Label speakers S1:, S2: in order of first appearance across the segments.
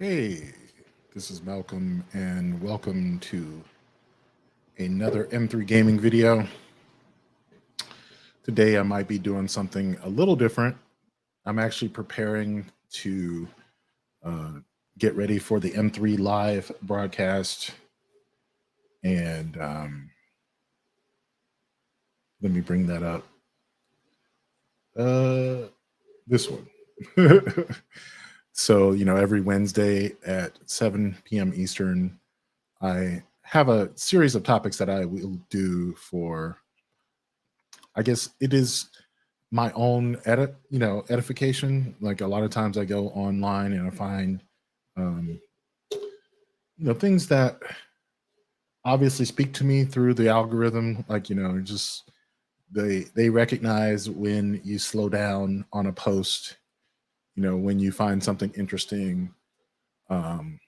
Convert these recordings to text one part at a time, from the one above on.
S1: Hey, this is Malcolm, and welcome to another M3 gaming video. Today, I might be doing something a little different. I'm actually preparing to uh, get ready for the M3 live broadcast, and let me bring that up. This one. So, every Wednesday at 7 p.m. Eastern, I have a series of topics that I will do for, I guess it is my own edification. Like a lot of times I go online and I find, um, things that obviously speak to me through the algorithm. Like, just they recognize when you slow down on a post, when you find something interesting. Um,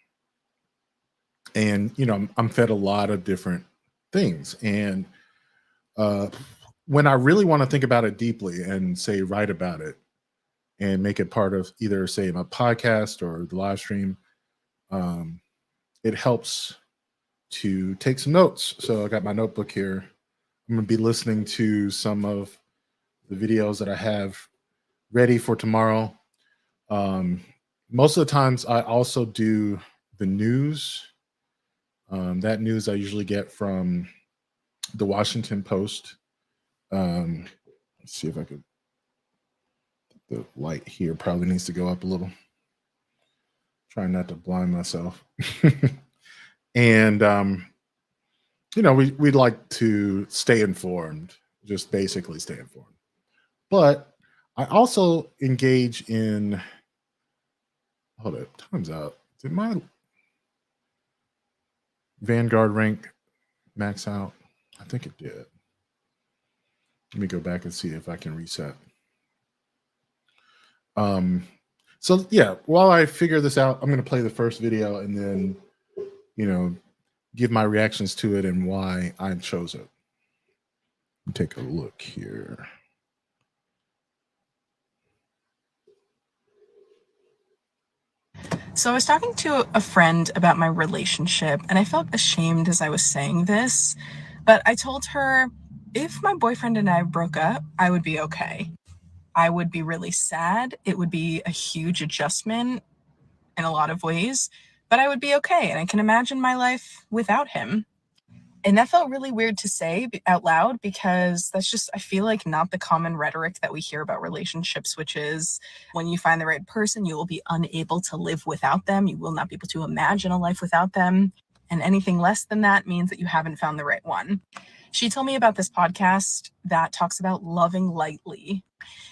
S1: and, I'm fed a lot of different things. And uh, when I really want to think about it deeply and say write about it and make it part of either say my podcast or the live stream, um, it helps to take some notes. So I got my notebook here. I'm going to be listening to some of the videos that I have ready for tomorrow. Um, Most of the times I also do the news. That news I usually get from the Washington Post. Let's see if I could. The light here probably needs to go up a little. Trying not to blind myself. And we'd like to stay informed, just basically stay informed. But I also engage in. Hold it, time's out. Did my Vanguard rank max out? I think it did. Let me go back and see if I can reset. So yeah, while I figure this out, I'm going to play the first video and then, give my reactions to it and why I chose it. Take a look here.
S2: So I was talking to a friend about my relationship, and I felt ashamed as I was saying this, but I told her if my boyfriend and I broke up, I would be okay. I would be really sad. It would be a huge adjustment in a lot of ways, but I would be okay, and I can imagine my life without him. And that felt really weird to say out loud because that's just, I feel like, not the common rhetoric that we hear about relationships, which is when you find the right person, you will be unable to live without them. You will not be able to imagine a life without them. And anything less than that means that you haven't found the right one. She told me about this podcast that talks about loving lightly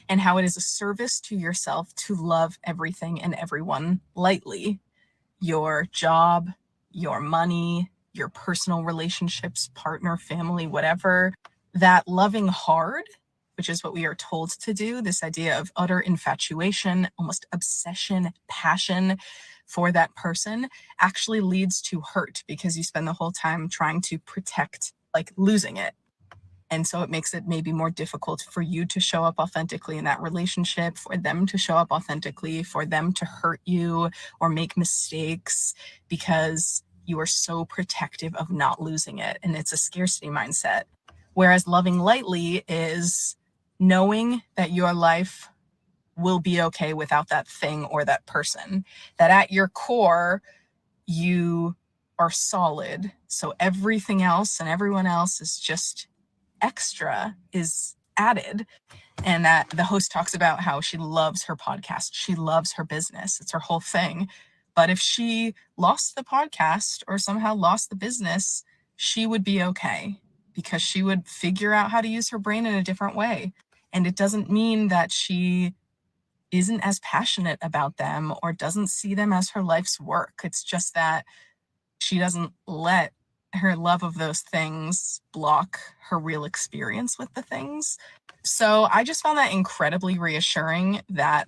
S2: and how it is a service to yourself to love everything and everyone lightly. Your job, your money, your personal relationships, partner, family, whatever. That loving hard, which is what we are told to do, this idea of utter infatuation, almost obsession, passion for that person, actually leads to hurt because you spend the whole time trying to protect, like losing it. And so it makes it maybe more difficult for you to show up authentically in that relationship, for them to show up authentically, for them to hurt you or make mistakes because you are so protective of not losing it. And it's a scarcity mindset. Whereas loving lightly is knowing that your life will be okay without that thing or that person, that at your core, you are solid. So everything else and everyone else is just extra, is added. And that the host talks about how she loves her podcast. She loves her business. It's her whole thing. But if she lost the podcast or somehow lost the business, she would be okay because she would figure out how to use her brain in a different way. And it doesn't mean that she isn't as passionate about them or doesn't see them as her life's work. It's just that she doesn't let her love of those things block her real experience with the things. So I just found that incredibly reassuring that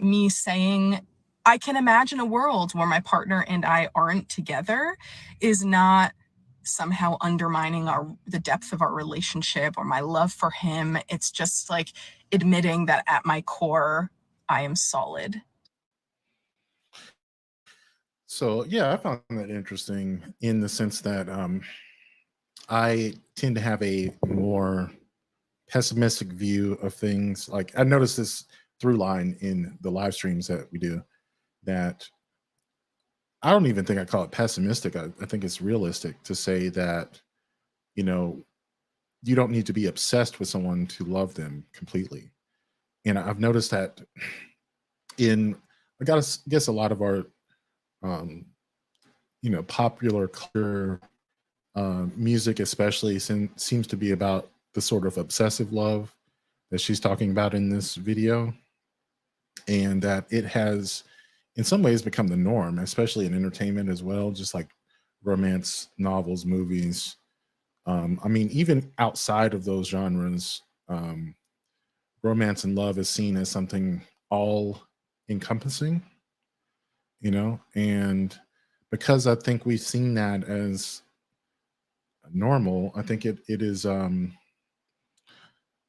S2: me saying I can imagine a world where my partner and I aren't together is not somehow undermining the depth of our relationship or my love for him. It's just like admitting that at my core I am solid.
S1: So yeah, I found that interesting in the sense that I tend to have a more pessimistic view of things. Like I noticed this through line in the live streams that we do, that I don't even think I call it pessimistic. I think it's realistic to say that, you know, you don't need to be obsessed with someone to love them completely. And I've noticed that in, I gotta guess a lot of our, um, popular culture, music especially seems to be about the sort of obsessive love that she's talking about in this video, and that it has in some ways become the norm, especially in entertainment as well, just like romance novels, movies. I mean, even outside of those genres, romance and love is seen as something all encompassing, and because I think we've seen that as normal, I think it is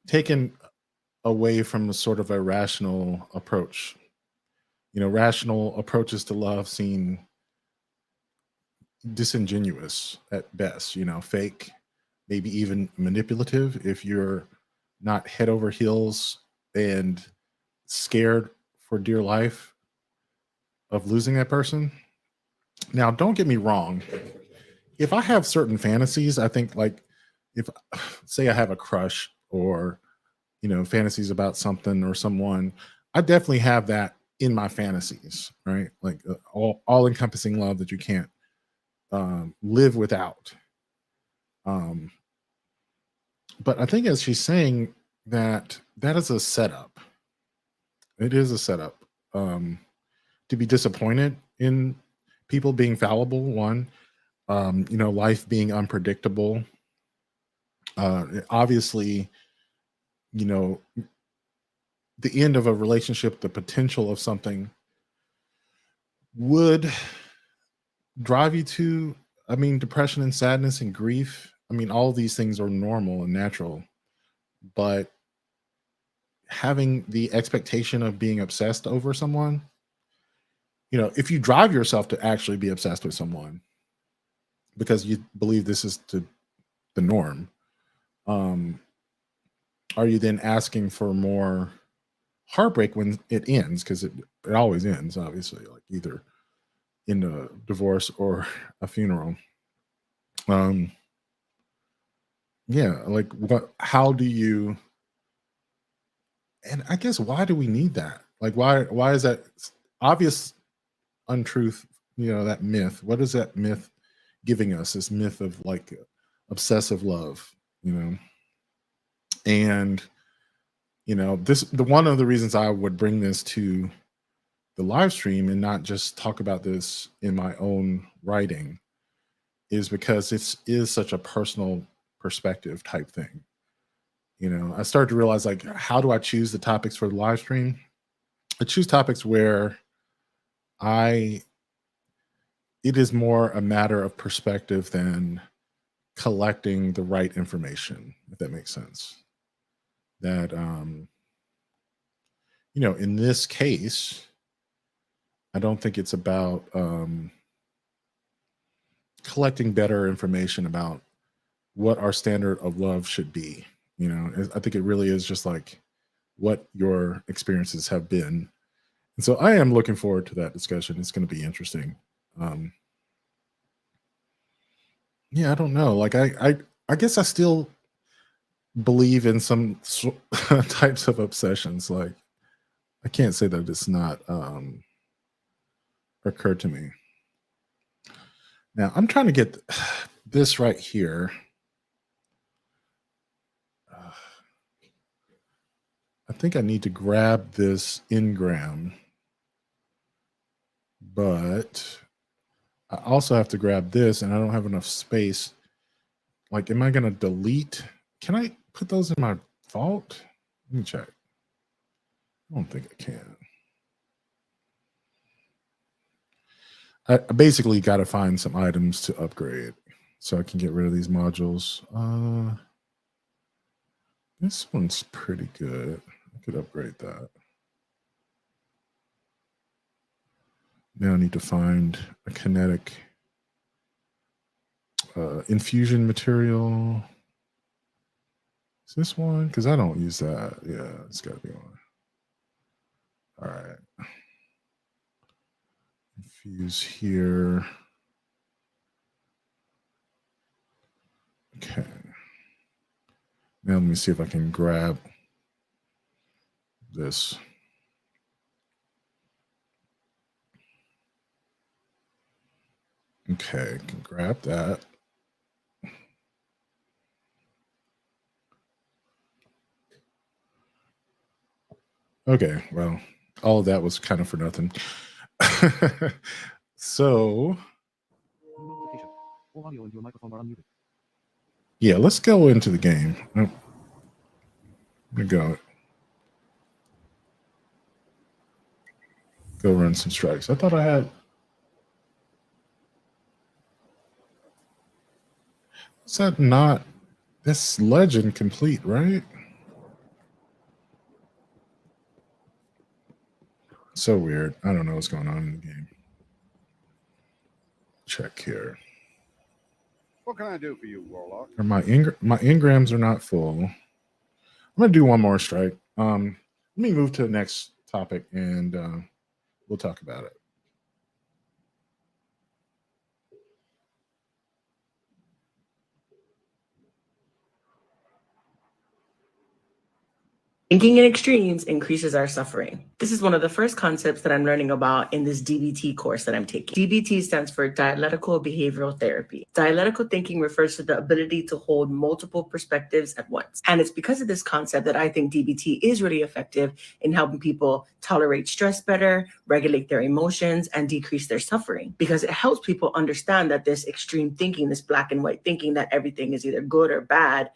S1: taken away from a sort of a rational approach. Rational approaches to love seem disingenuous at best, fake, maybe even manipulative if you're not head over heels and scared for dear life of losing that person. Now, don't get me wrong. If I have certain fantasies, I think like if say I have a crush or fantasies about something or someone, I definitely have that in my fantasies, right? Like all encompassing love that you can't live without. Um, but I think as she's saying that that is a setup. It is a setup um, to be disappointed in people being fallible. One, life being unpredictable. Obviously, you know, the end of a relationship, the potential of something would drive you to, I mean, depression and sadness and grief. I mean, all of these things are normal and natural, but having the expectation of being obsessed over someone, if you drive yourself to actually be obsessed with someone because you believe this is the norm, um, are you then asking for more heartbreak when it ends? Because it always ends, obviously, like either in a divorce or a funeral. Um, yeah, like how do you, and I guess why do we need that? Like why is that obvious untruth, that myth? What is that myth giving us? This myth of like obsessive love, you know? And this the one of the reasons I would bring this to the live stream and not just talk about this in my own writing is because it is such a personal perspective type thing. I started to realize, like, how do I choose the topics for the live stream? I choose topics where I it is more a matter of perspective than collecting the right information, if that makes sense. That in this case, I don't think it's about collecting better information about what our standard of love should be. I think it really is just like what your experiences have been. And so I am looking forward to that discussion. It's going to be interesting. Um, yeah, I don't know. Like I guess I still believe in some types of obsessions. Like I can't say that it's not occurred to me. Now I'm trying to get this right here. Uh, I think I need to grab this engram, but I also have to grab this, and I don't have enough space. Like, am I going to delete? Can I put those in my vault? Let me check. I don't think I can. I basically got to find some items to upgrade so I can get rid of these modules. This one's pretty good. I could upgrade that. Now I need to find a kinetic infusion material. Is this one? Because I don't use that. Yeah, it's got to be one. All right. Infuse here. Okay. Now let me see if I can grab this. Okay, can grab that. Okay, well, all of that was kind of for nothing. So, yeah, let's go into the game. I'm gonna go run some strikes. I thought I had. Is that not this legend complete, right? So weird. I don't know what's going on in the game. Check here.
S3: What can I do for you, Warlock?
S1: My engrams are not full. I'm gonna do one more strike. Let me move to the next topic and we'll talk about it.
S4: Thinking in extremes increases our suffering. This is one of the first concepts that I'm learning about in this DBT course that I'm taking. DBT stands for Dialectical Behavioral Therapy. Dialectical thinking refers to the ability to hold multiple perspectives at once. And it's because of this concept that I think DBT is really effective in helping people tolerate stress better, regulate their emotions, and decrease their suffering. Because it helps people understand that this extreme thinking, this black and white thinking that everything is either good or bad,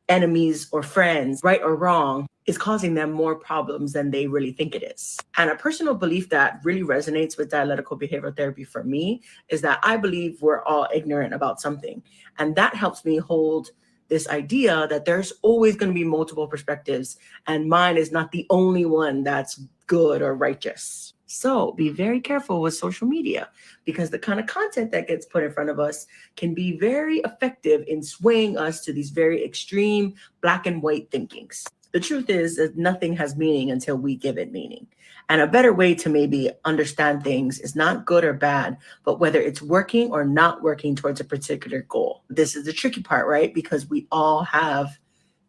S4: enemies or friends, right or wrong, is causing them more problems than they really think it is. And a personal belief that really resonates with dialectical behavioral therapy for me is that I believe we're all ignorant about something. And that helps me hold this idea that there's always going to be multiple perspectives and mine is not the only one that's good or righteous. So be very careful with social media because the kind of content that gets put in front of us can be very effective in swaying us to these very extreme black and white thinkings. The truth is that nothing has meaning until we give it meaning. And a better way to maybe understand things is not good or bad, but whether it's working or not working towards a particular goal. This is the tricky part, right? Because we all have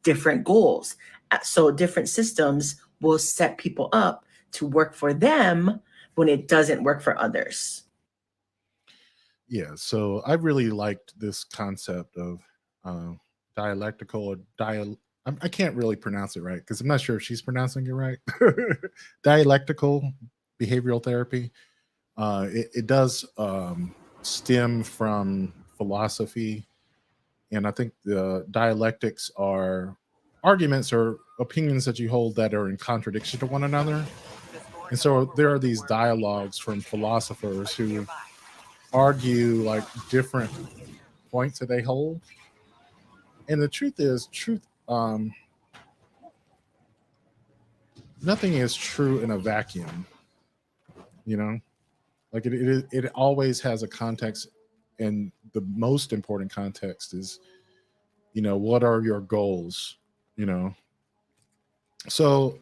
S4: different goals. So different systems will set people up to work for them when it doesn't work for others.
S1: Yeah, so I really liked this concept of dialectical or I can't really pronounce it right because I'm not sure if she's pronouncing it right. Dialectical behavioral therapy. It does stem from philosophy, and I think the dialectics are arguments or opinions that you hold that are in contradiction to one another. And so there are these dialogues from philosophers who argue like different points that they hold. And the truth is, nothing is true in a vacuum. You know, like it always has a context, and the most important context is, what are your goals? You know, so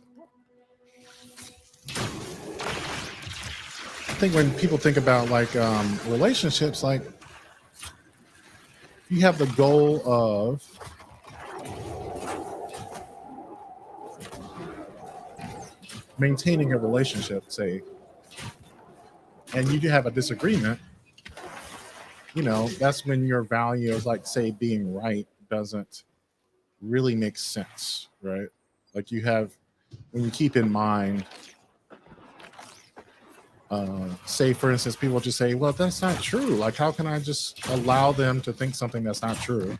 S1: I think when people think about like relationships, like you have the goal of maintaining a relationship, say, and you do have a disagreement, that's when your value of like say being right doesn't really make sense, right? Like when you keep in mind, say for instance, people just say, well, that's not true. Like, how can I just allow them to think something that's not true?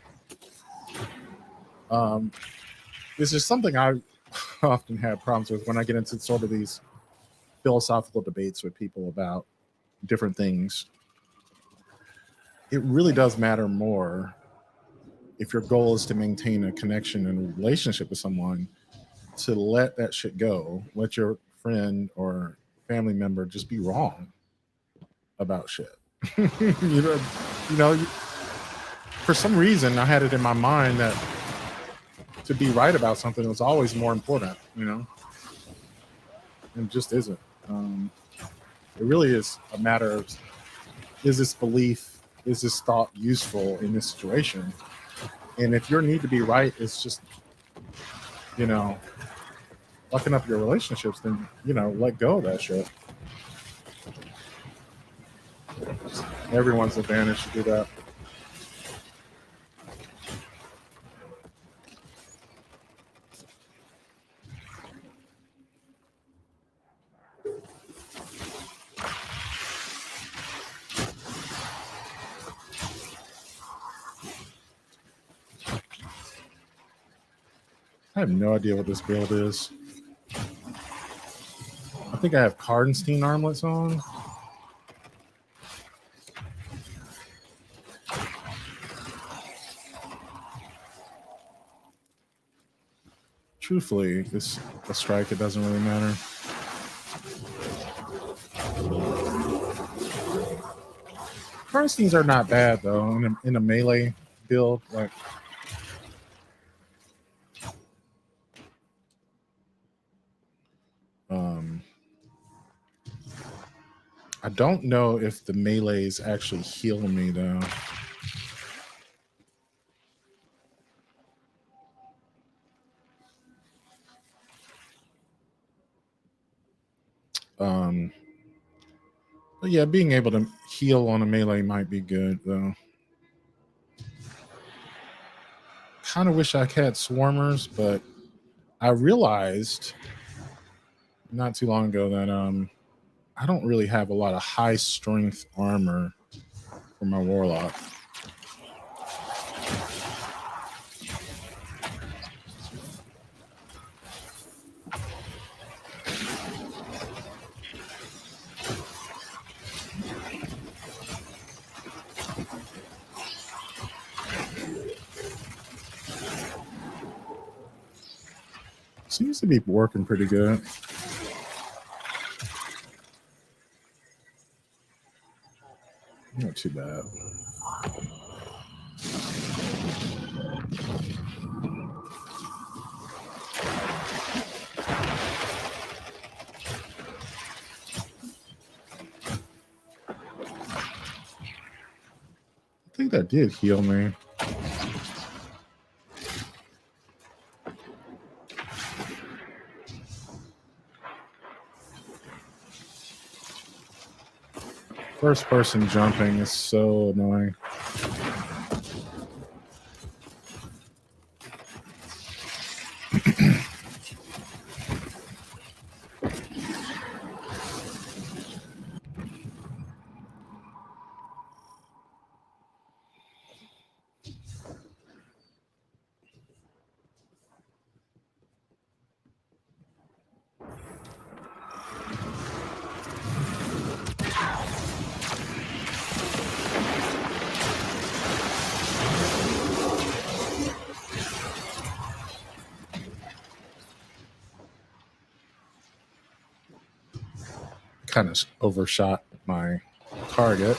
S1: This is something I often have problems with when I get into sort of these philosophical debates with people about different things. It really does matter more if your goal is to maintain a connection and a relationship with someone, to let that shit go, let your friend or family member just be wrong. about shit. you know, for some reason, I had it in my mind that to be right about something was always more important. And it just isn't. It really is a matter of, is this belief, is this thought useful in this situation? And if your need to be right is just, fucking up your relationships, then, let go of that shit. Everyone's advantage to do that. I have no idea what this build is. I think I have Kardenstein armlets on. Truthfully, a strike, it doesn't really matter. Kardensteins are not bad though in a melee build. Like, I don't know if the melees actually heal me though. But yeah, being able to heal on a melee might be good though. Kind of wish I had swarmers, but I realized not too long ago that I don't really have a lot of high strength armor for my warlock. Seems to be working pretty good. Not too bad. I think that did heal me. First person jumping is so annoying. Kind of overshot my target.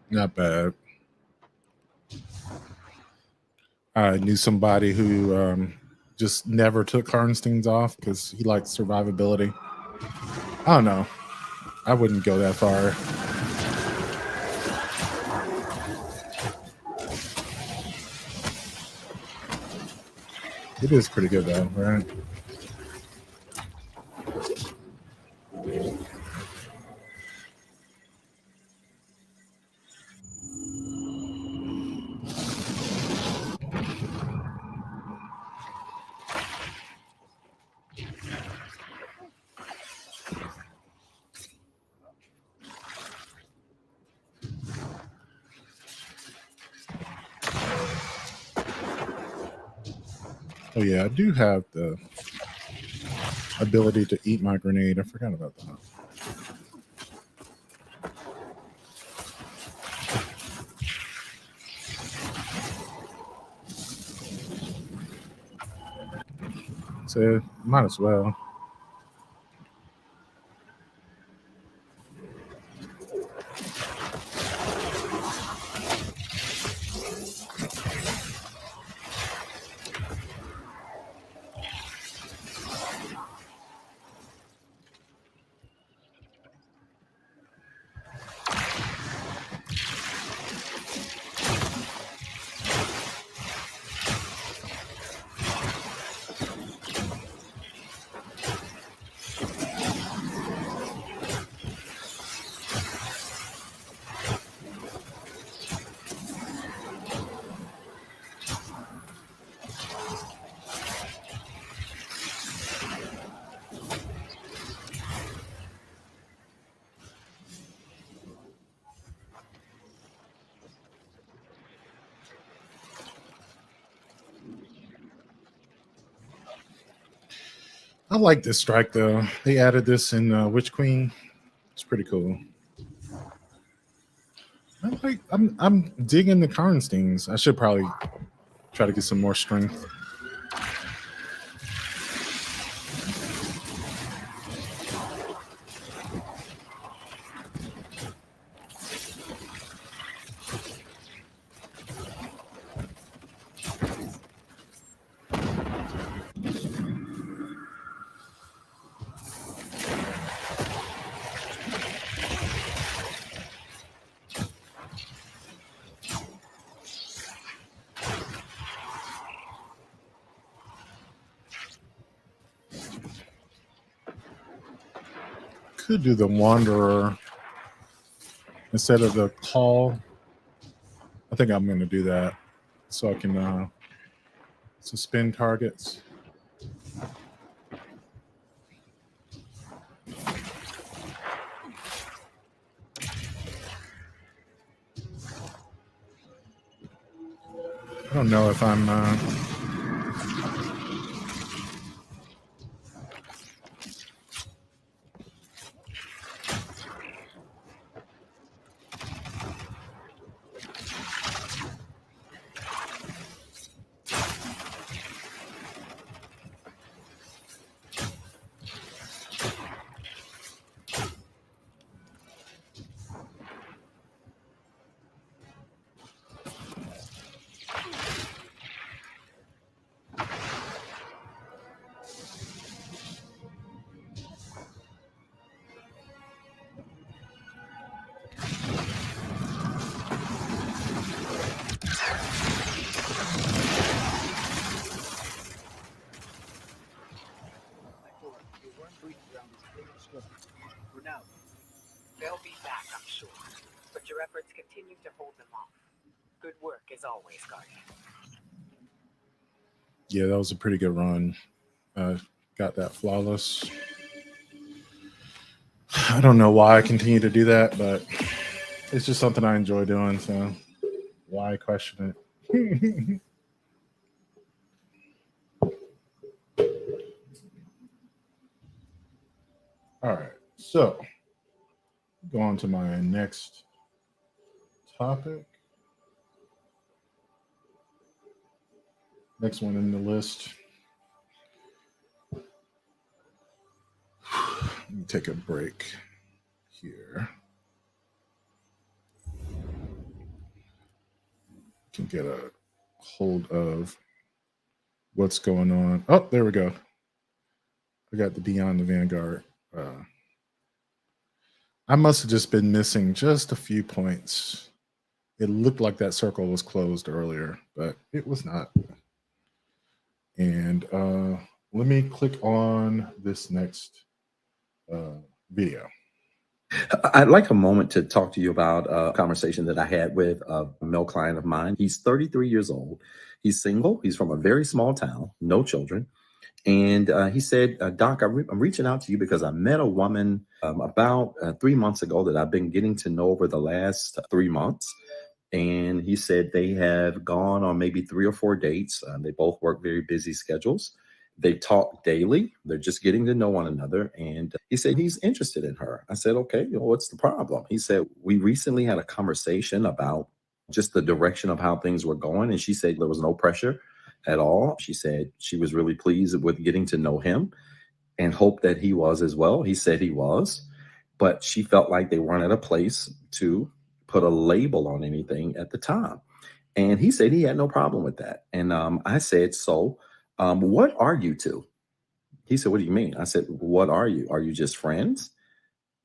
S1: Not bad. I knew somebody who just never took Karnstein's off because he liked survivability. I don't know. I wouldn't go that far. It is pretty good though, right? Oh yeah, I do have the ability to eat my grenade. I forgot about that. So might as well. I like this strike though. They added this in Witch Queen. It's pretty cool. I'm digging the Karnsteins. I should probably try to get some more strength. Could do the Wanderer instead of the Call. I think I'm going to do that so I can suspend targets. I don't know if I'm
S5: They'll be back, I'm sure. But your efforts continue to hold them off. Good work as always, Guardian.
S1: yeah, that was a pretty good run. Got that flawless. I don't know why I continue to do that, but it's just something I enjoy doing. So why question it? All right, so go on to my next topic. Next one in the list. Let me take a break here. Can get a hold of what's going on. Oh, there we go. I got the Beyond the Vanguard. I must have just been missing just a few points. It looked like that circle was closed earlier, but it was not. And let me click on this next video.
S6: I'd like a moment to talk to you about a conversation that I had with a male client of mine. He's 33 years old. He's single. He's from a very small town, no children. And he said, Doc, I'm reaching out to you because I met a woman about 3 months ago that I've been getting to know over the last 3 months. And he said they have gone on maybe 3 or 4 dates. They both work very busy schedules. They talk daily. They're just getting to know one another. And he said he's interested in her. I said, okay, what's the problem? He said, we recently had a conversation about just the direction of how things were going. And she said there was no pressure at all. She said she was really pleased with getting to know him and hoped that he was as well. He said he was, but she felt like they weren't at a place to put a label on anything at the time. And he said he had no problem with that. And I said, so what are you two? He said, what do you mean? I said, what are you? Are you just friends?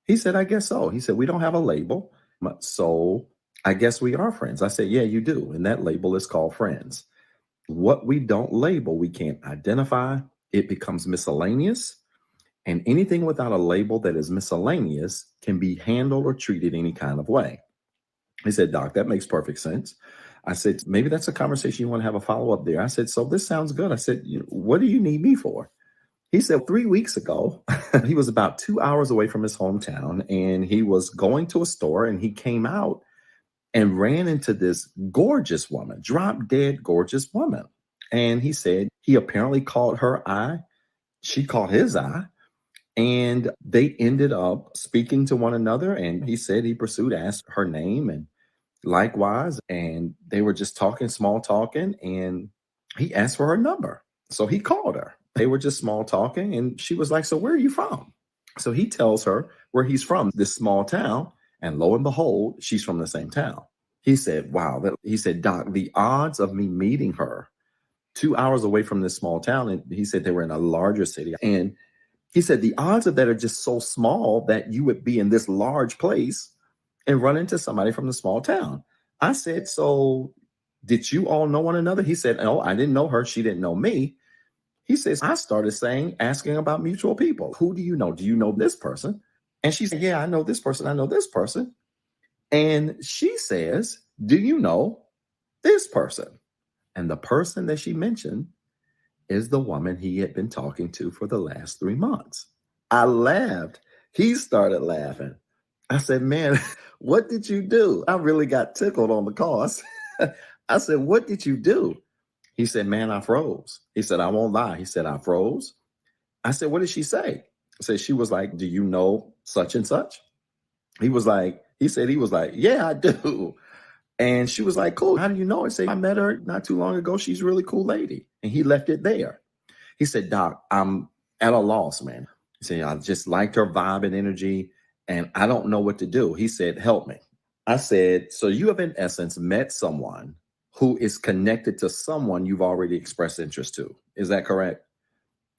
S6: He said, I guess so. He said, we don't have a label. So I guess we are friends. I said, yeah, you do. And that label is called friends. What we don't label, we can't identify. It becomes miscellaneous. And anything without a label that is miscellaneous can be handled or treated any kind of way. He said, Doc, that makes perfect sense. I said, maybe that's a conversation you want to have a follow up there. I said, so this sounds good. I said, what do you need me for? He said 3 weeks ago, he was about 2 hours away from his hometown and he was going to a store and he came out and ran into this gorgeous woman, drop dead gorgeous woman. And he said he apparently caught her eye. She caught his eye. And they ended up speaking to one another. And he said he pursued, asked her name and likewise. And they were just talking, small talking. And he asked for her number. So he called her. They were just small talking. And she was like, so where are you from? So he tells her where he's from, this small town. And lo and behold, she's from the same town. He said, wow. He said, Doc, the odds of me meeting her 2 hours away from this small town. And he said they were in a larger city. And he said the odds of that are just so small that you would be in this large place and run into somebody from the small town. I said, so did you all know one another? He said, no, I didn't know her. She didn't know me. He says, I started asking about mutual people. Who do you know? Do you know this person? And she said, yeah, I know this person. I know this person. And she says, do you know this person? And the person that she mentioned is the woman he had been talking to for the last 3 months. I laughed. He started laughing. I said, man, what did you do? I really got tickled on the cause. I said, what did you do? He said, man, I froze. He said, I won't lie. He said, I froze. I said, what did she say? I said, she was like, do you know such and such? He was like, yeah, I do. And she was like, cool. How do you know? I said, I met her not too long ago. She's a really cool lady. And he left it there. He said, Doc, I'm at a loss, man. He said, I just liked her vibe and energy, and I don't know what to do. He said, help me. I said, so you have in essence met someone who is connected to someone you've already expressed interest to. Is that correct?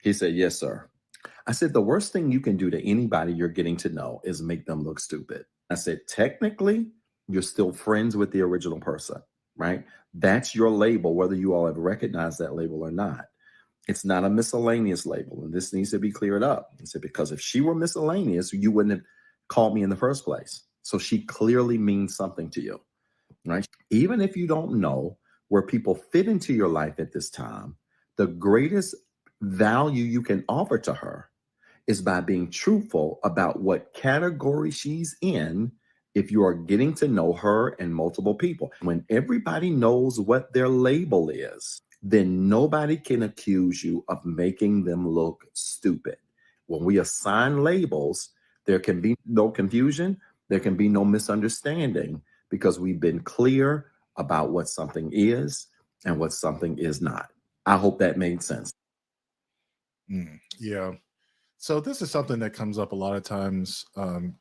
S6: He said, yes, sir. I said, the worst thing you can do to anybody you're getting to know is make them look stupid. I said, technically, you're still friends with the original person, right? That's your label, whether you all have recognized that label or not. It's not a miscellaneous label, and this needs to be cleared up. He said, because if she were miscellaneous, you wouldn't have called me in the first place. So she clearly means something to you, right? Even if you don't know where people fit into your life at this time, the greatest value you can offer to her is by being truthful about what category she's in if you are getting to know her and multiple people. When everybody knows what their label is, then nobody can accuse you of making them look stupid. When we assign labels, there can be no confusion, there can be no misunderstanding because we've been clear about what something is and what something is not. I hope that made sense.
S1: Yeah. So this is something that comes up a lot of times.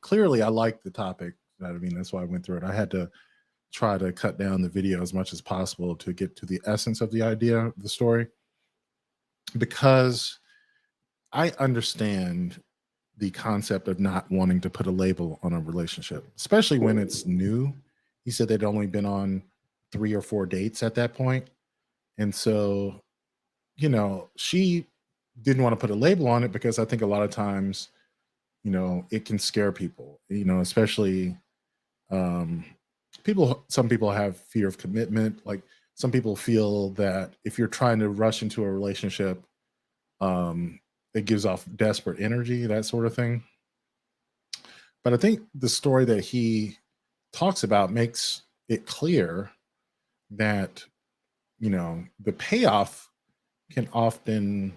S1: Clearly, I like the topic. I mean, that's why I went through it. I had to try to cut down the video as much as possible to get to the essence of the idea of the story, because I understand the concept of not wanting to put a label on a relationship, especially when it's new. He said they'd only been on 3 or 4 dates at that point. And so, she didn't want to put a label on it because I think a lot of times, it can scare people, especially some people have fear of commitment. Like some people feel that if you're trying to rush into a relationship, it gives off desperate energy, that sort of thing. But I think the story that he talks about makes it clear that, the payoff can often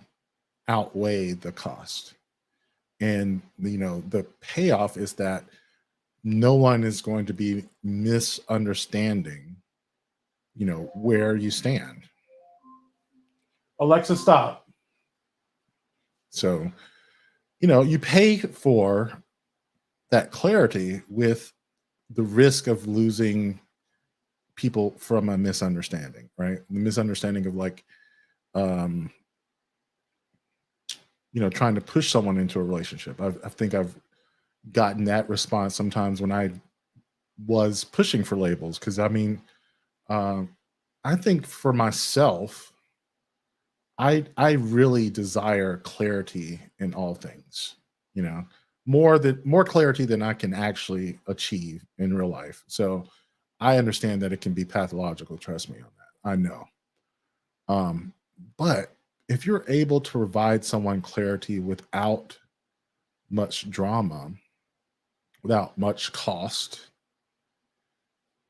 S1: outweigh the cost. And, the payoff is that no one is going to be misunderstanding, where you stand. Alexa, stop. So, you pay for that clarity with the risk of losing people from a misunderstanding, right? The misunderstanding of like, trying to push someone into a relationship. I think I've gotten that response sometimes when I was pushing for labels. Cause I mean, I think for myself, I really desire clarity in all things, more clarity than I can actually achieve in real life. So I understand that it can be pathological. Trust me on that. I know. But if you're able to provide someone clarity without much drama, without much cost,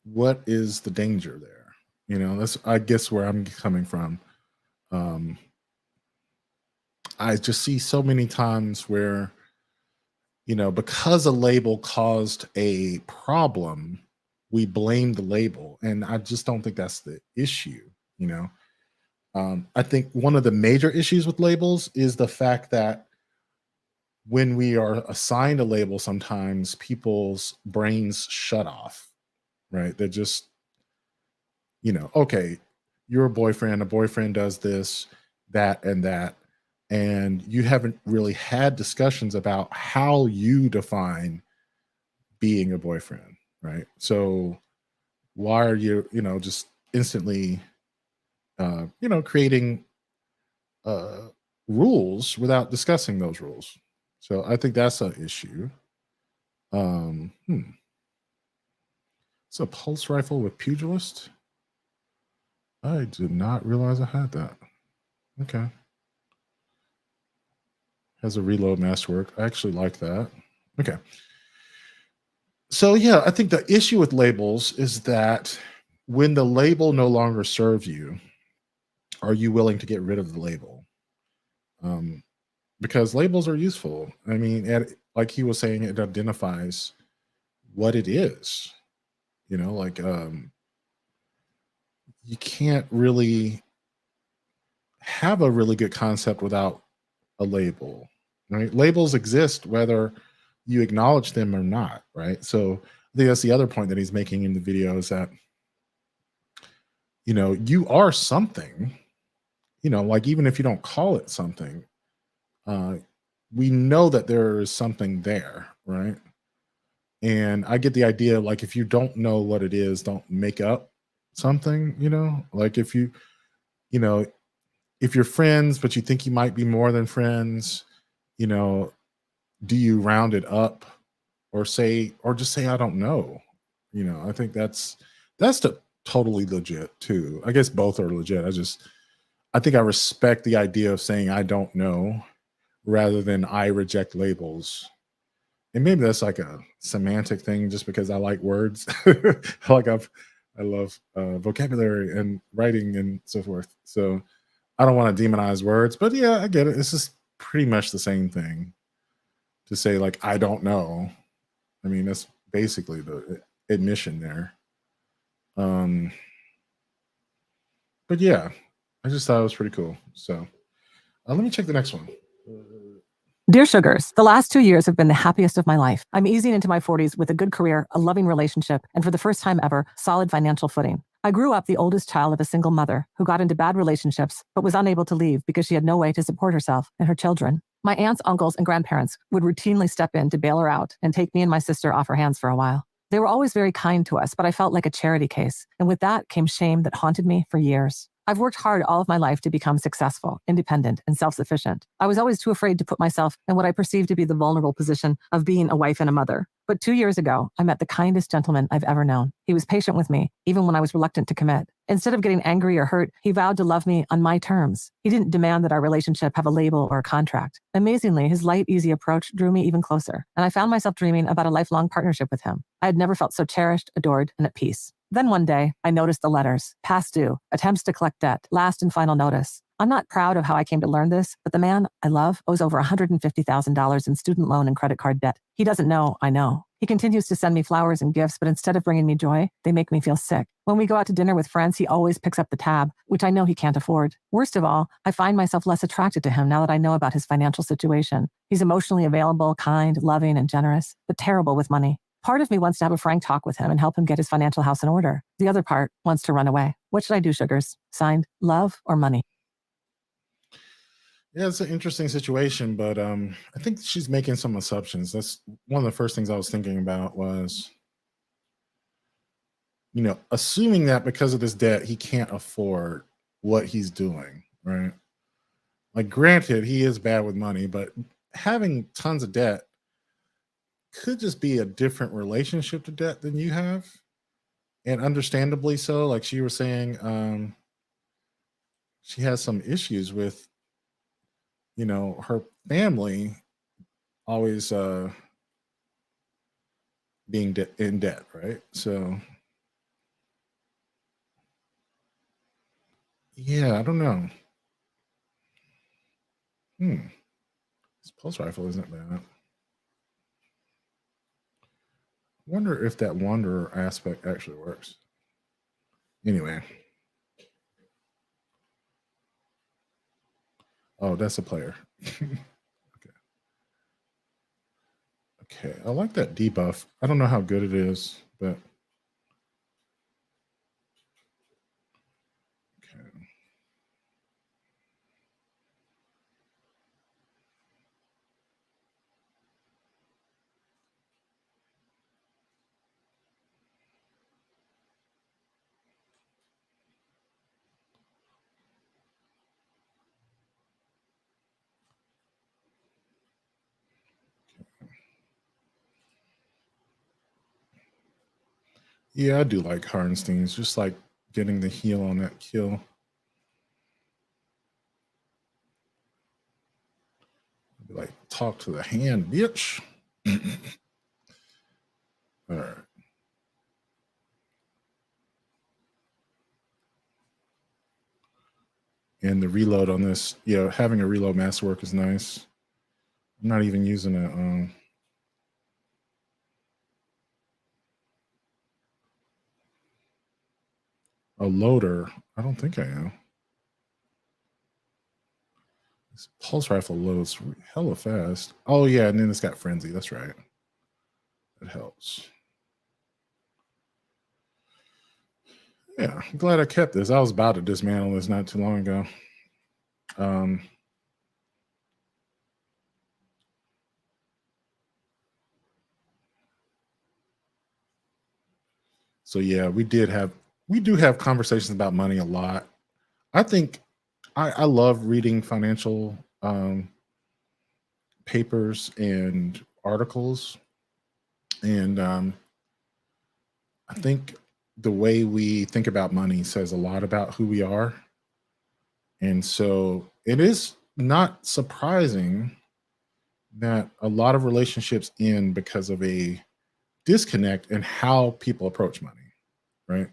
S1: what is the danger there? That's, I guess, where I'm coming from. I just see so many times where, because a label caused a problem, we blame the label. And I just don't think that's the issue, I think one of the major issues with labels is the fact that when we are assigned a label, sometimes people's brains shut off, right? They're just, okay, you're a boyfriend does this, that, and that. And you haven't really had discussions about how you define being a boyfriend, right? So why are you, just instantly, creating rules without discussing those rules? So I think that's an issue. It's a pulse rifle with pugilist. I did not realize I had that. Okay. Has a reload masterwork. I actually like that. Okay. So yeah, I think the issue with labels is that when the label no longer serves you, are you willing to get rid of the label? Because labels are useful. I mean, like he was saying, it identifies what it is. You can't really have a really good concept without a label, right? Labels exist whether you acknowledge them or not, right? So I think that's the other point that he's making in the video is that, you are something, like even if you don't call it something, we know that there is something there, right? And I get the idea, like if you don't know what it is, don't make up something, like if if you're friends, but you think you might be more than friends, do you round it up or just say, I don't know? I think that's totally legit too. I guess both are legit. I think I respect the idea of saying I don't know rather than I reject labels. And maybe that's like a semantic thing just because I like words. I love vocabulary and writing and so forth. So I don't want to demonize words, but yeah, I get it. It's just pretty much the same thing to say like, I don't know. I mean, that's basically the admission there. But yeah, I just thought it was pretty cool. So let me check the next one.
S7: Dear Sugars, the last 2 years have been the happiest of my life. I'm easing into my 40s with a good career, a loving relationship, and for the first time ever, solid financial footing. I grew up the oldest child of a single mother who got into bad relationships, but was unable to leave because she had no way to support herself and her children. My aunts, uncles, and grandparents would routinely step in to bail her out and take me and my sister off her hands for a while. They were always very kind to us, but I felt like a charity case. And with that came shame that haunted me for years. I've worked hard all of my life to become successful, independent, and self-sufficient. I was always too afraid to put myself in what I perceived to be the vulnerable position of being a wife and a mother. But 2 years ago, I met the kindest gentleman I've ever known. He was patient with me, even when I was reluctant to commit. Instead of getting angry or hurt, he vowed to love me on my terms. He didn't demand that our relationship have a label or a contract. Amazingly, his light, easy approach drew me even closer, and I found myself dreaming about a lifelong partnership with him. I had never felt so cherished, adored, and at peace. Then one day, I noticed the letters: past due, attempts to collect debt, last and final notice. I'm not proud of how I came to learn this, but the man I love owes over $150,000 in student loan and credit card debt. He doesn't know I know. He continues to send me flowers and gifts, but instead of bringing me joy, they make me feel sick. When we go out to dinner with friends, he always picks up the tab, which I know he can't afford. Worst of all, I find myself less attracted to him now that I know about his financial situation. He's emotionally available, kind, loving, and generous, but terrible with money. Part of me wants to have a frank talk with him and help him get his financial house in order. The other part wants to run away. What should I do, Sugars? Signed, love or money?
S1: Yeah, it's an interesting situation, but I think she's making some assumptions. That's one of the first things I was thinking about was, assuming that because of this debt, he can't afford what he's doing, right? Like, granted, he is bad with money, but having tons of debt could just be a different relationship to debt than you have. And understandably so. Like she was saying, she has some issues with, her family always being in debt, right? So, yeah, I don't know. This pulse rifle isn't bad. Wonder if that wanderer aspect actually works. Anyway. Oh, that's a player. Okay, I like that debuff. I don't know how good it is, but okay. Yeah, I do like Harnstein's, just like getting the heal on that kill. Be like, talk to the hand, bitch. All right. And the reload on this, having a reload masterwork is nice. I'm not even using a loader. I don't think I am. This pulse rifle loads hella fast. Oh yeah, and then it's got frenzy. That's right. That helps. Yeah, I'm glad I kept this. I was about to dismantle this not too long ago. So yeah, we do have conversations about money a lot. I think I love reading financial papers and articles, and I think the way we think about money says a lot about who we are. And so it is not surprising that a lot of relationships end because of a disconnect in how people approach money, right?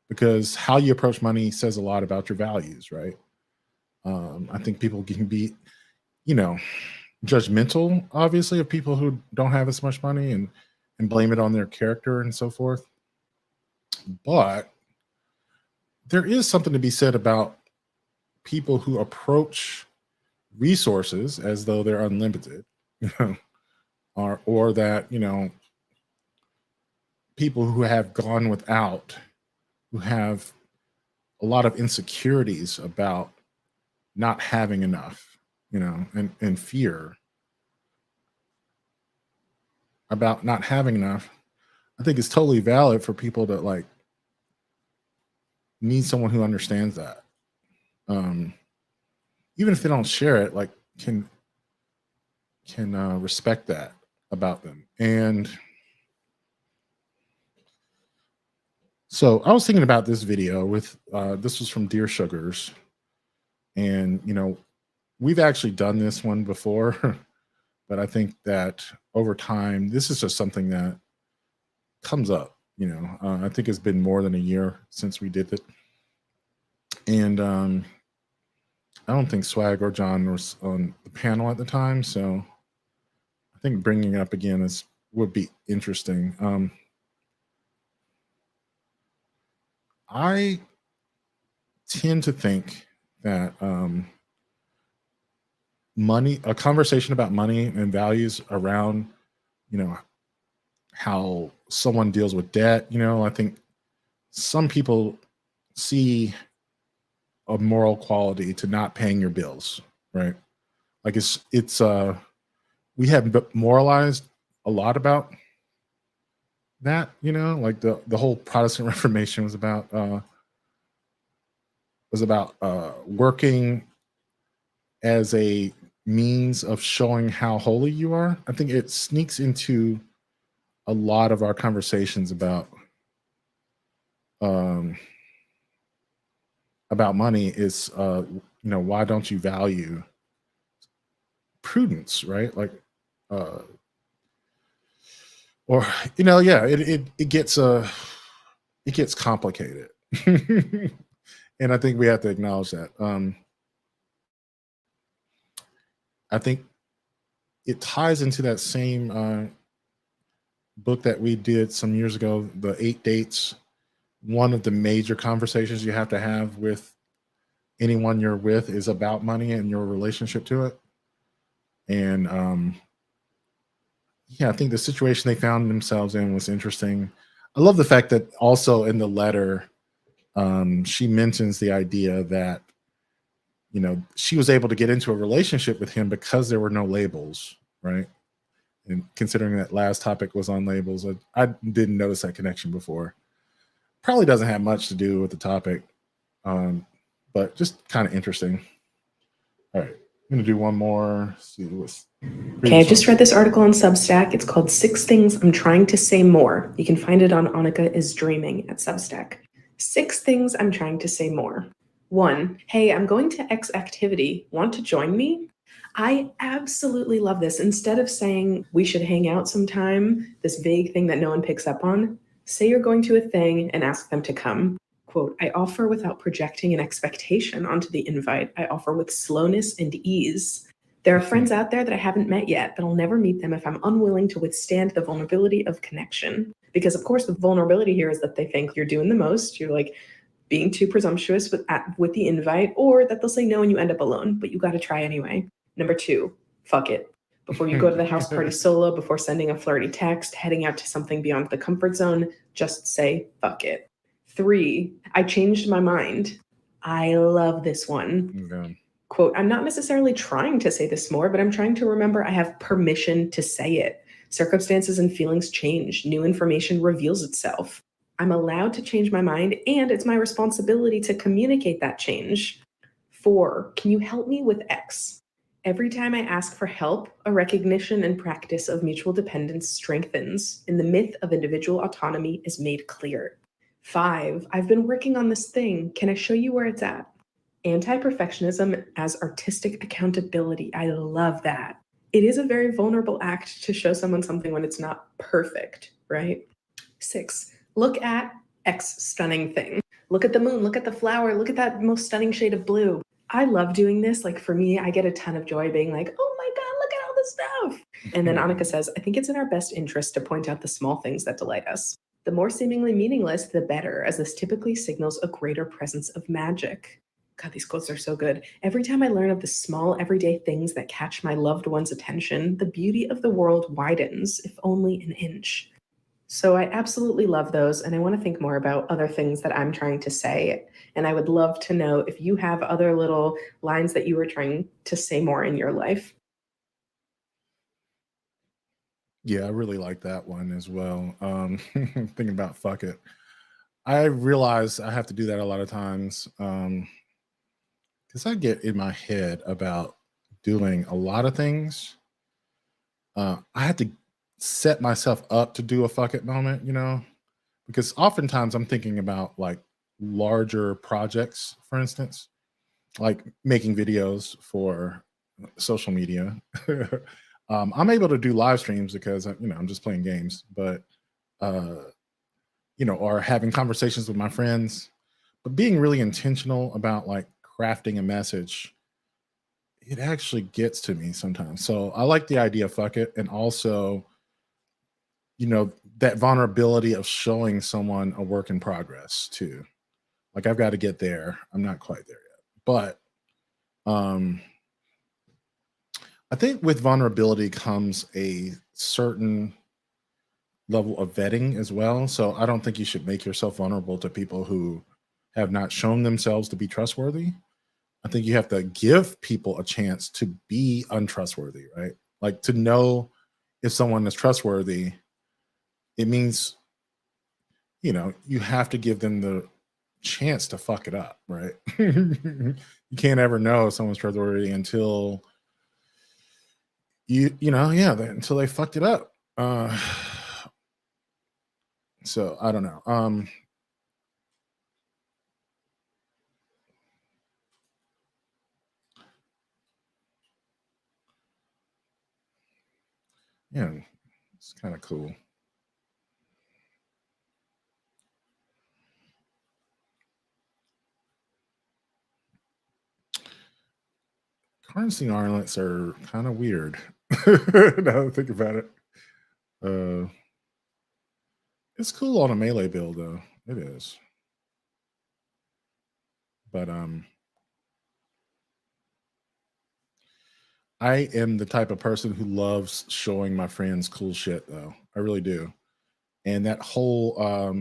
S1: Because how you approach money says a lot about your values, right? I think people can be, judgmental, obviously, of people who don't have as much money and blame it on their character and so forth. But there is something to be said about people who approach resources as though they're unlimited, or that, people who have gone without, who have a lot of insecurities about not having enough, and fear about not having enough. I think it's totally valid for people to like need someone who understands that. Even if they don't share it, like can respect that about them. And so I was thinking about this video with this was from Dear Sugars, and we've actually done this one before, but I think that over time this is just something that comes up I think it's been more than a year since we did it. And I don't think Swag or John was on the panel at the time, so I think bringing it up again would be interesting. I tend to think that a conversation about money and values around, how someone deals with debt, I think some people see a moral quality to not paying your bills, right? Like it's we have moralized a lot about that, like the whole Protestant Reformation was about working as a means of showing how holy you are. I think it sneaks into a lot of our conversations about money is why don't you value prudence, right? Like or yeah, it gets complicated. And I think we have to acknowledge that. I think it ties into that same book that we did some years ago, The 8 Dates. One of the major conversations you have to have with anyone you're with is about money and your relationship to it. And yeah, I think the situation they found themselves in was interesting. I love the fact that also in the letter, she mentions the idea that she was able to get into a relationship with him because there were no labels, right? And considering that last topic was on labels, I didn't notice that connection before. Probably doesn't have much to do with the topic, but just kind of interesting. All right, I'm gonna do one more. See what's
S8: Okay, I just read this article on Substack. It's called 6 Things I'm Trying to Say More. You can find it on Annika is Dreaming at Substack. 6 things I'm trying to say more. 1, hey, I'm going to X activity. Want to join me? I absolutely love this. Instead of saying we should hang out sometime, this vague thing that no one picks up on, say you're going to a thing and ask them to come. Quote, I offer without projecting an expectation onto the invite. I offer with slowness and ease. There are friends out there that I haven't met yet, but I'll never meet them if I'm unwilling to withstand the vulnerability of connection. Because of course the vulnerability here is that they think you're doing the most. You're like being too presumptuous with the invite, or that they'll say no and you end up alone, but you got to try anyway. Number 2, fuck it. Before you go to the house party solo, before sending a flirty text, heading out to something beyond the comfort zone, just say fuck it. 3, I changed my mind. I love this one.
S1: Yeah.
S8: Quote, I'm not necessarily trying to say this more, but I'm trying to remember I have permission to say it. Circumstances and feelings change. New information reveals itself. I'm allowed to change my mind, and it's my responsibility to communicate that change. 4, can you help me with X? Every time I ask for help, a recognition and practice of mutual dependence strengthens, and the myth of individual autonomy is made clear. 5, I've been working on this thing. Can I show you where it's at? Anti-perfectionism as artistic accountability. I love that. It is a very vulnerable act to show someone something when it's not perfect, right? 6, look at X stunning thing. Look at the moon, look at the flower, look at that most stunning shade of blue. I love doing this. Like for me, I get a ton of joy being like, oh my God, look at all this stuff. And then Annika says, I think it's in our best interest to point out the small things that delight us. The more seemingly meaningless, the better, as this typically signals a greater presence of magic. God, these quotes are so good. Every time I learn of the small, everyday things that catch my loved one's attention, the beauty of the world widens, if only an inch. So I absolutely love those, and I want to think more about other things that I'm trying to say. And I would love to know if you have other little lines that you are trying to say more in your life.
S1: Yeah, I really like that one as well. Thinking about fuck it. I realize I have to do that a lot of times. Because I get in my head about doing a lot of things. I had to set myself up to do a fuck it moment, because oftentimes I'm thinking about like larger projects, for instance, like making videos for social media. I'm able to do live streams because I'm just playing games, but or having conversations with my friends, but being really intentional about like crafting a message, it actually gets to me sometimes. So I like the idea, fuck it. And also, that vulnerability of showing someone a work in progress too. Like I've got to get there. I'm not quite there yet. But I think with vulnerability comes a certain level of vetting as well. So I don't think you should make yourself vulnerable to people who have not shown themselves to be trustworthy. I think you have to give people a chance to be untrustworthy, right? Like to know if someone is trustworthy, it means, you have to give them the chance to fuck it up, right? You can't ever know if someone's trustworthy until until they fucked it up. So I don't know. Yeah, it's kind of cool. Currency ornaments are kind of weird. Now that I think about it. It's cool on a melee build though. It is. But I am the type of person who loves showing my friends cool shit though. I really do. And that whole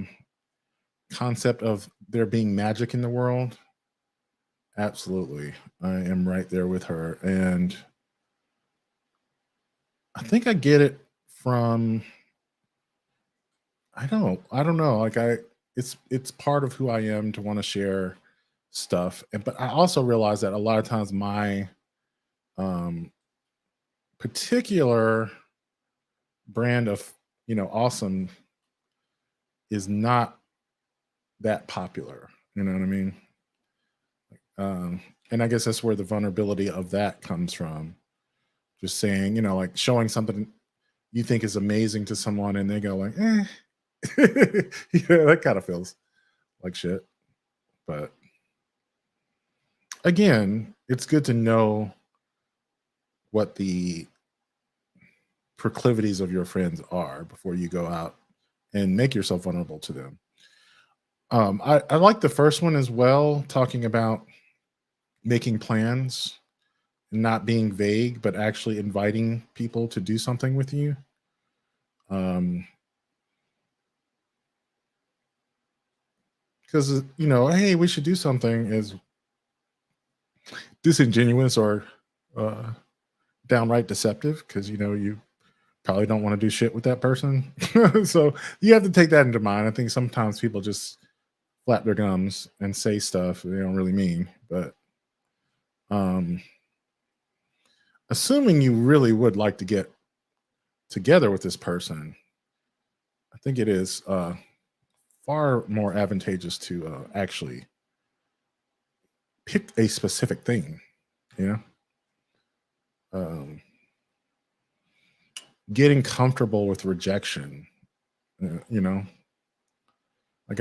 S1: concept of there being magic in the world, absolutely. I am right there with her. And I think I get it from I don't know. Like it's part of who I am to want to share stuff. But I also realize that a lot of times my um particular brand of awesome is not that popular. You know what I mean? And I guess that's where the vulnerability of that comes from. Just saying, like showing something you think is amazing to someone and they go like, that kind of feels like shit. But again, it's good to know what the proclivities of your friends are before you go out and make yourself vulnerable to them. I like the first one as well, talking about making plans, not being vague, but actually inviting people to do something with you. Because hey, we should do something is disingenuous or downright deceptive, because you probably don't want to do shit with that person. So you have to take that into mind. I think sometimes people just flap their gums and say stuff they don't really mean. But assuming you really would like to get together with this person, I think it is far more advantageous to actually pick a specific thing, getting comfortable with rejection, like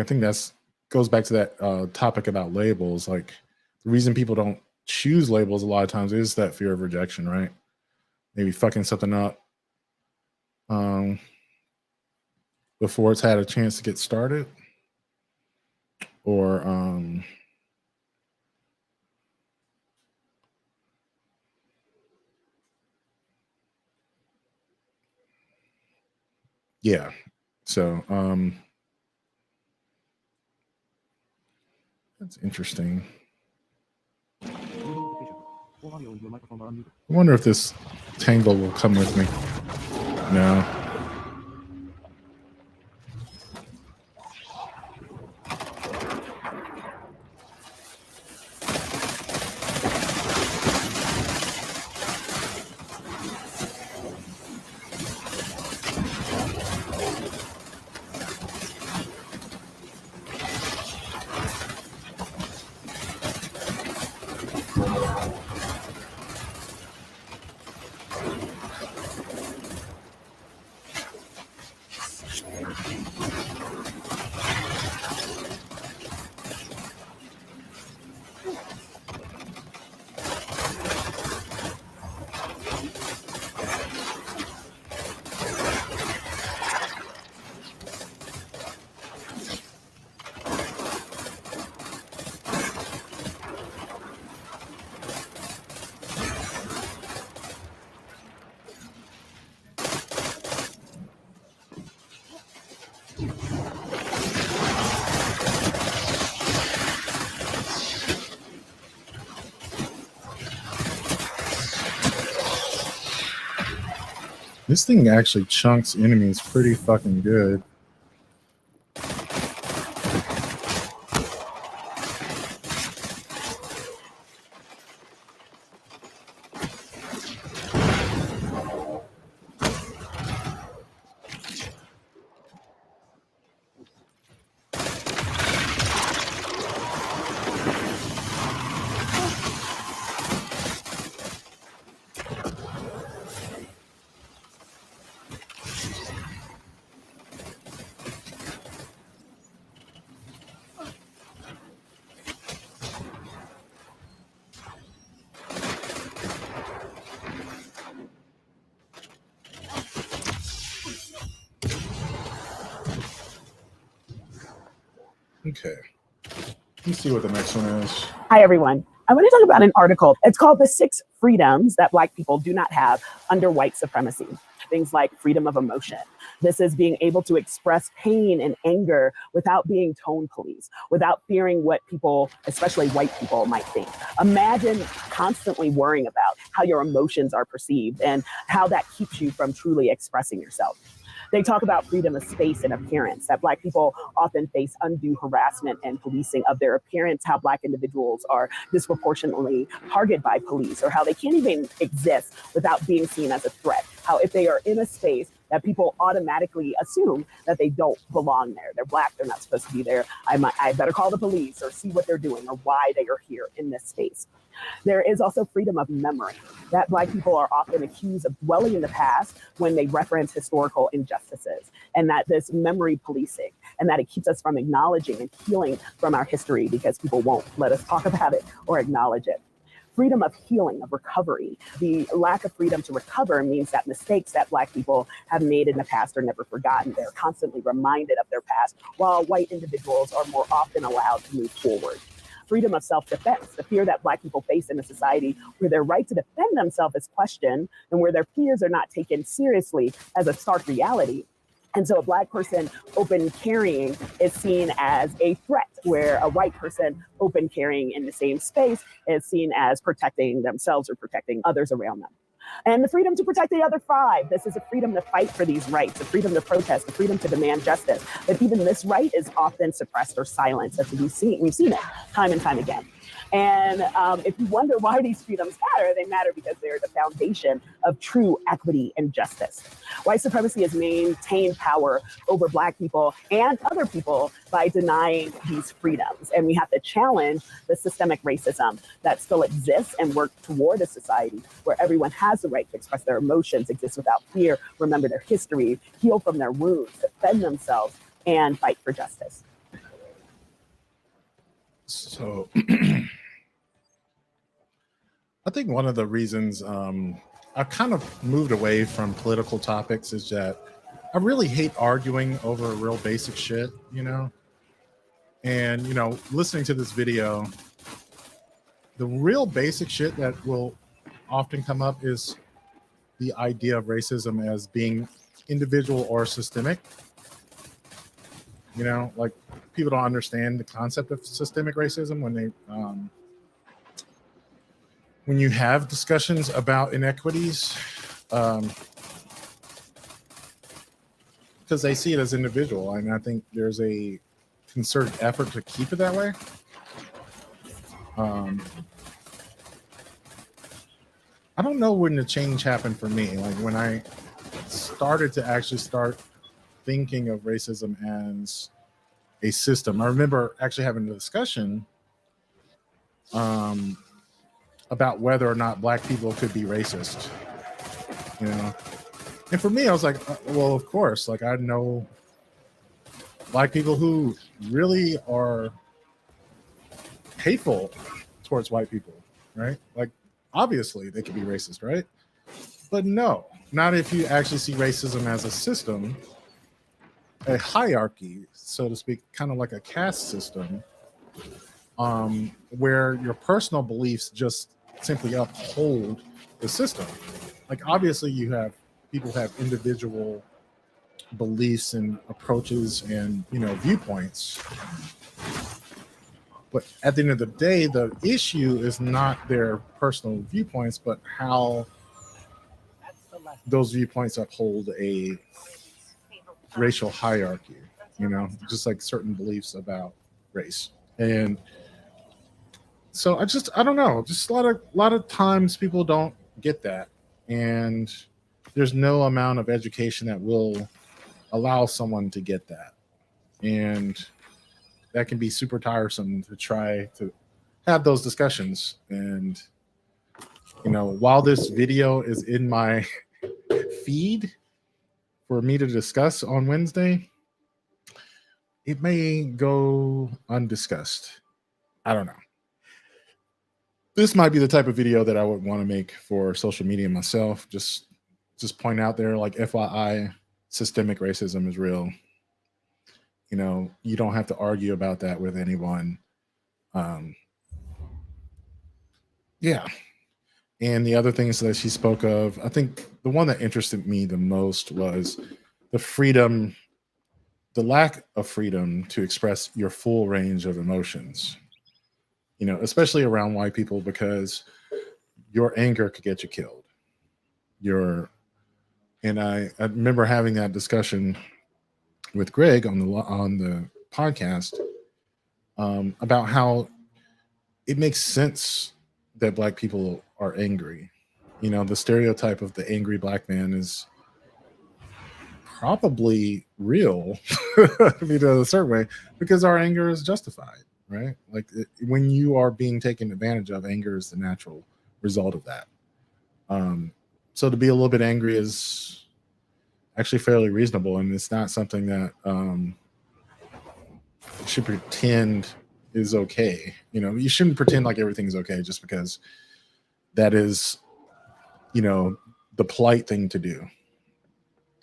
S1: I think that's goes back to that topic about labels. Like the reason people don't choose labels a lot of times is that fear of rejection, right? Maybe fucking something up before it's had a chance to get started, or yeah. So that's interesting. I wonder if this tangle will come with me. No. This thing actually chunks enemies pretty fucking good. Okay. Let's see what the next one is.
S9: Hi, everyone. I want to talk about an article. It's called The 6 Freedoms That Black People Do Not Have Under White Supremacy. Things like freedom of emotion. This is being able to express pain and anger without being tone police, without fearing what people, especially white people, might think. Imagine constantly worrying about how your emotions are perceived and how that keeps you from truly expressing yourself. They talk about freedom of space and appearance, that Black people often face undue harassment and policing of their appearance, how Black individuals are disproportionately targeted by police, or how they can't even exist without being seen as a threat. How if they are in a space that people automatically assume that they don't belong there. They're Black, they're not supposed to be there. I better call the police or see what they're doing or why they are here in this space. There is also freedom of memory, that Black people are often accused of dwelling in the past when they reference historical injustices, and that this memory policing, and that it keeps us from acknowledging and healing from our history because people won't let us talk about it or acknowledge it. Freedom of healing, of recovery. The lack of freedom to recover means that mistakes that Black people have made in the past are never forgotten. They're constantly reminded of their past, while white individuals are more often allowed to move forward. Freedom of self-defense, the fear that Black people face in a society where their right to defend themselves is questioned and where their fears are not taken seriously as a stark reality. And so a Black person open carrying is seen as a threat, where a white person open carrying in the same space is seen as protecting themselves or protecting others around them. And the freedom to protect the other 5. This is a freedom to fight for these rights, the freedom to protest, the freedom to demand justice. But even this right is often suppressed or silenced, as we've seen it time and time again. And if you wonder why these freedoms matter, they matter because they're the foundation of true equity and justice. White supremacy has maintained power over Black people and other people by denying these freedoms. And we have to challenge the systemic racism that still exists and work toward a society where everyone has the right to express their emotions, exist without fear, remember their history, heal from their wounds, defend themselves, and fight for justice.
S1: So I think one of the reasons I've kind of moved away from political topics is that I really hate arguing over real basic shit, you know? And, you know, listening to this video, the real basic shit that will often come up is the idea of racism as being individual or systemic. You know, like people don't understand the concept of systemic racism when you have discussions about inequities, because they see it as individual. And I think there's a concerted effort to keep it that way. I don't know when the change happened for me. Like when I started to actually start thinking of racism as a system. I remember actually having a discussion about whether or not Black people could be racist, you know? And for me, I was like, well, of course, like I know Black people who really are hateful towards white people, right? Like, obviously they could be racist, right? But no, not if you actually see racism as a system, a hierarchy, so to speak, kind of like a caste system, where your personal beliefs just simply uphold the system. Like, obviously you have people have individual beliefs and approaches and, you know, viewpoints, but at the end of the day, the issue is not their personal viewpoints, but how those viewpoints uphold a racial hierarchy, you know, just like certain beliefs about race. And so I don't know, just a lot of times people don't get that, and there's no amount of education that will allow someone to get that, and that can be super tiresome to try to have those discussions. And you know, while this video is in my feed for me to discuss on Wednesday, it may go undiscussed. I don't know. This might be the type of video that I would want to make for social media myself. Just point out there, like, FYI, systemic racism is real. You know, you don't have to argue about that with anyone. Yeah. And the other things that she spoke of, I think the one that interested me the most was the freedom, the lack of freedom to express your full range of emotions, you know, especially around white people, because your anger could get you killed. And I remember having that discussion with Greg on the podcast about how it makes sense that Black people are angry. You know, the stereotype of the angry Black man is probably real, I mean, in a certain way, because our anger is justified, right? Like, when you are being taken advantage of, anger is the natural result of that. So to be a little bit angry is actually fairly reasonable, and it's not something that you should pretend is okay. You know, you shouldn't pretend like everything's okay just because that is, you know, the polite thing to do.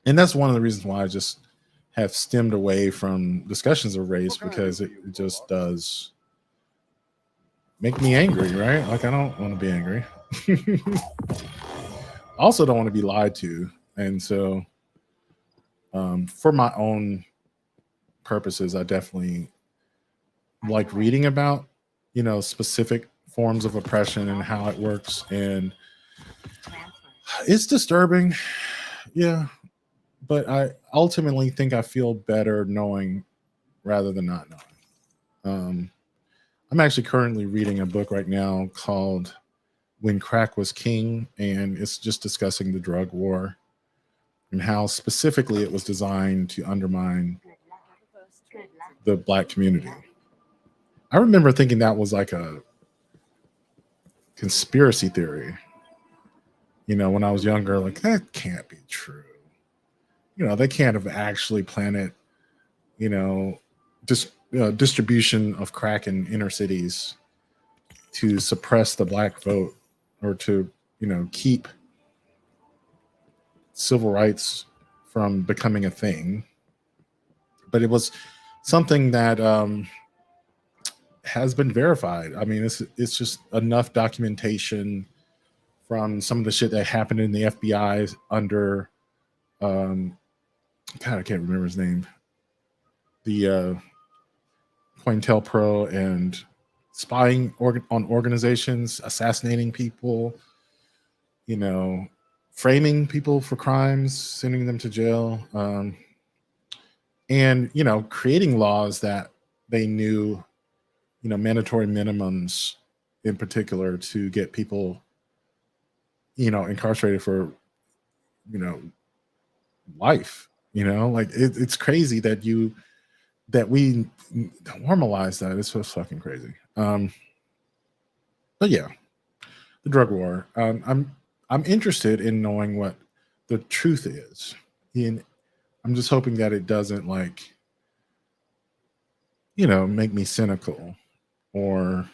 S1: And that's one of the reasons why I just have stemmed away from discussions of race, because it just does make me angry, right? Like, I don't want to be angry. I also don't want to be lied to. And so for my own purposes, I definitely like reading about, you know, specific forms of oppression and how it works. And it's disturbing. Yeah. But I ultimately think I feel better knowing rather than not knowing. I'm actually currently reading a book right now called When Crack Was King, and it's just discussing the drug war and how specifically it was designed to undermine the Black community. I remember thinking that was like a conspiracy theory, you know, when I was younger, like, that can't be true. You know, they can't have actually planted, you know, distribution of crack in inner cities to suppress the Black vote, or to, you know, keep civil rights from becoming a thing. But it was something that has been verified. I mean, it's just enough documentation from some of the shit that happened in the FBI under God, I can't remember his name. The COINTELPRO, and spying on organizations, assassinating people, you know, framing people for crimes, sending them to jail, and, you know, creating laws that they knew, you know, mandatory minimums in particular to get people, you know, incarcerated for, you know, life. You know, like, it's crazy that we normalize that. It's so fucking crazy. But yeah, the drug war. I'm interested in knowing what the truth is, and I'm just hoping that it doesn't, like, you know, make me cynical, or,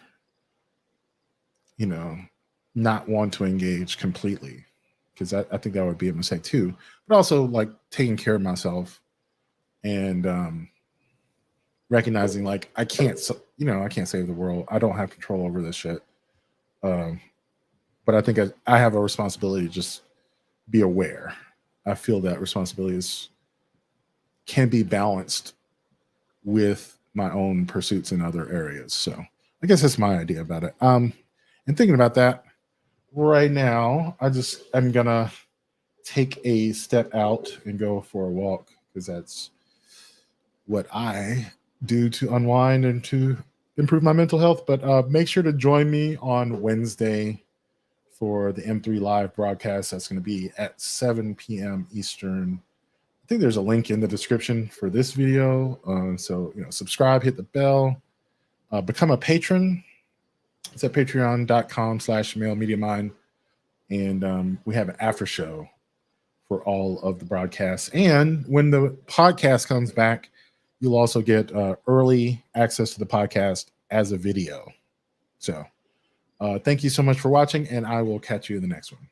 S1: you know, not want to engage completely, because I think that would be a mistake too. But also, like, taking care of myself and recognizing, like, I can't save the world. I don't have control over this shit. But I think I have a responsibility to just be aware. I feel that responsibility can be balanced with my own pursuits in other areas. So I guess that's my idea about it. And thinking about that right now, I'm gonna take a step out and go for a walk, because that's what I do to unwind and to improve my mental health. But make sure to join me on Wednesday for the M3 Live broadcast. That's going to be at 7 p.m. Eastern. I think there's a link in the description for this video. So, subscribe, hit the bell, become a patron. It's at patreon.com/mailmediamind. And we have an after show for all of the broadcasts. And when the podcast comes back, you'll also get early access to the podcast as a video. So thank you so much for watching, and I will catch you in the next one.